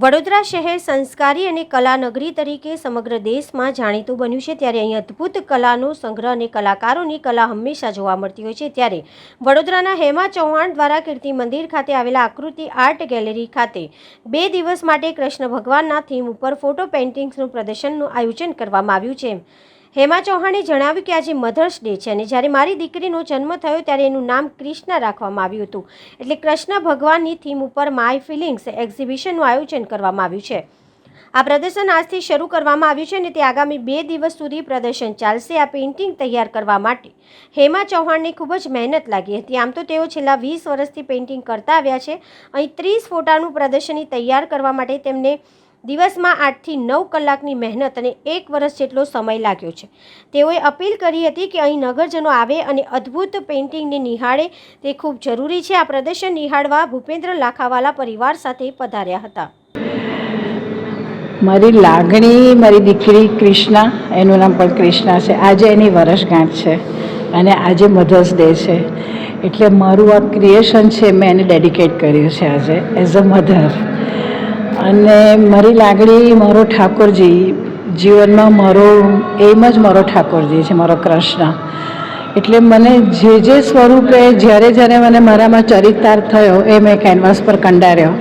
વડોદરા શહેર સંસ્કારી અને કલાનગરી તરીકે સમગ્ર દેશમાં જાણીતું બન્યું છે, ત્યારે અહીં અદ્ભુત કલાનો સંગ્રહ અને કલાકારોની કલા હંમેશા જોવા મળતી હોય છે। ત્યારે વડોદરાના હેમા ચૌહાણ દ્વારા કીર્તિ મંદિર ખાતે આવેલા આકૃતિ આર્ટ ગેલેરી ખાતે 2 દિવસ માટે કૃષ્ણ ભગવાનના થીમ ઉપર ફોટો પેઇન્ટિંગ્સનું પ્રદર્શનનું આયોજન કરવામાં આવ્યું છે। હેમા ચૌહાણે જણાવ્યું કે આજે મધર્સ ડે છે અને જ્યારે મારી દીકરીનો જન્મ થયો ત્યારે એનું નામ કૃષ્ણા રાખવામાં આવ્યું હતું, એટલે કૃષ્ણ ભગવાનની થીમ ઉપર માય ફિલિંગ્સ એક્ઝિબિશનનું આયોજન કરવામાં આવ્યું છે। આ પ્રદર્શન આજથી શરૂ કરવામાં આવ્યું છે અને તે આગામી 2 દિવસ સુધી પ્રદર્શન ચાલશે। આ પેઇન્ટિંગ તૈયાર કરવા માટે હેમા ચૌહાણને ખૂબ જ મહેનત લાગી હતી। આમ તો તેઓ છેલ્લા 20 વર્ષથી પેઇન્ટિંગ કરતા આવ્યા છે। અહીં 30 ફોટાનું પ્રદર્શની તૈયાર કરવા માટે તેમને દિવસમાં 8 થી 9 કલાકની મહેનત અને 1 વર્ષ જેટલો સમય લાગ્યો છે। તેઓએ અપીલ કરી હતી કે અહીં નગરજનો આવે અને અદ્ભુત પેઇન્ટિંગને નિહાળે, તે ખૂબ જરૂરી છે। આ પ્રદર્શન નિહાળવા ભૂપેન્દ્ર લાખાવાલા પરિવાર સાથે પધાર્યા હતા। મારી લાગણી, મારી દીકરી કૃષ્ણા, એનું નામ પણ કૃષ્ણા છે। આજે એની વર્ષગાંઠ છે અને આજે મધર્સ ડે છે, એટલે મારું આ ક્રિએશન છે મેં એને ડેડિકેટ કર્યું છે આજે એઝ અ મધર। અને મારી લાગણી, મારો ઠાકોરજી, જીવનમાં મારો એમ જ મારો ઠાકોરજી છે, મારો કૃષ્ણ। એટલે મને જે સ્વરૂપે જ્યારે મને મારામાં ચરિતાર્થ થયો એ મેં કેનવાસ પર કંડાર્યો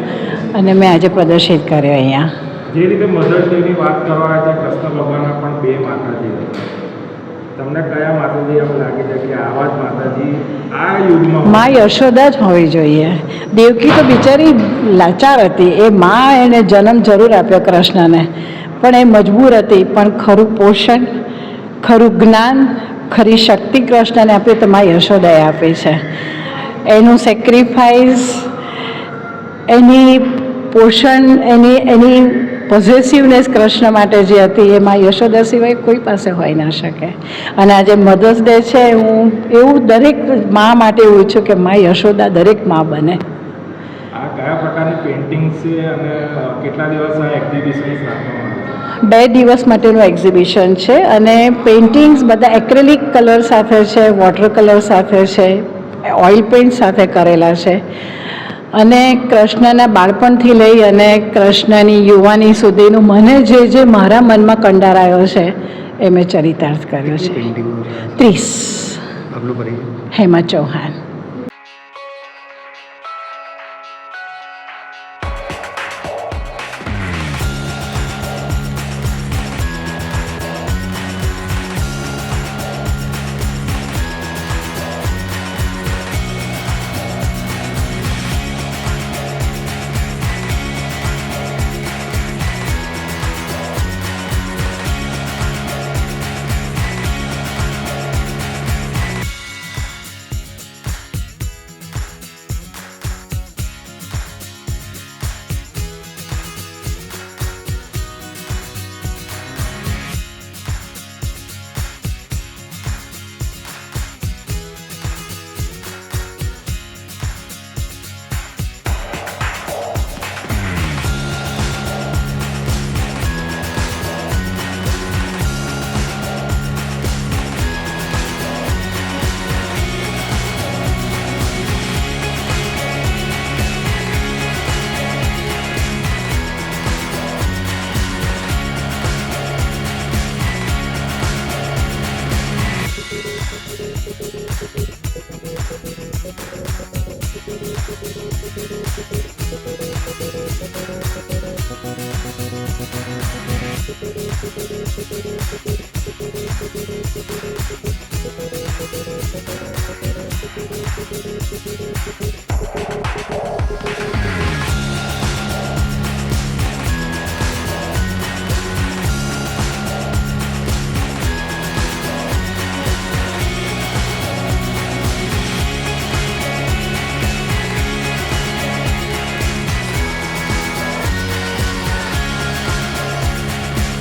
અને મેં આજે પ્રદર્શિત કર્યો અહીંયા। જે રીતે મધર્સ ડેની વાત કરવા આવે છે, કૃષ્ણ ભગવાનના પણ 2 માતાજી હતા। તમને કયા માતાજી એમ લાગે છે કે આવા જ માતાજી આ યુગમાં મા યશોદા જ હોવી જોઈએ? દેવકી તો બિચારી લાચાર હતી, એ મા એને જન્મ જરૂર આપ્યો કૃષ્ણને, પણ એ મજબૂર હતી, પણ ખરું પોષણ, ખરું જ્ઞાન, ખરી શક્તિ કૃષ્ણને આપી તો મા યશોદાએ આપી છે। એનું સેક્રિફાઈસ, એની પોષણ, એની પોઝેસિવનેસ કૃષ્ણ માટે જે હતી એ મા યશોદા સિવાય કોઈ પાસે હોઈ ના શકે। અને આજે મધર્સ ડે છે, હું એવું દરેક મા માટે એવું ઈચ્છું કે મા યશોદા દરેક મા બને। આ કયા પ્રકારની પેઇન્ટિંગ છે અને કેટલા દિવસ આ એક્ઝિબિશન રાખવામાં આવે છે? 2 દિવસ માટેનું એક્ઝિબિશન છે અને પેઇન્ટિંગ્સ બધા એક્રેલિક કલર સાથે છે, વોટર કલર સાથે છે, ઓઇલ પેઇન્ટ સાથે કરેલા છે અને કૃષ્ણના બાળપણથી લઈ અને કૃષ્ણની યુવાની સુધીનું મને જે મારા મનમાં કંડારાયો છે એ મેં ચરિતાર્થ કર્યો છે। 30 હેમા ચૌહાણ।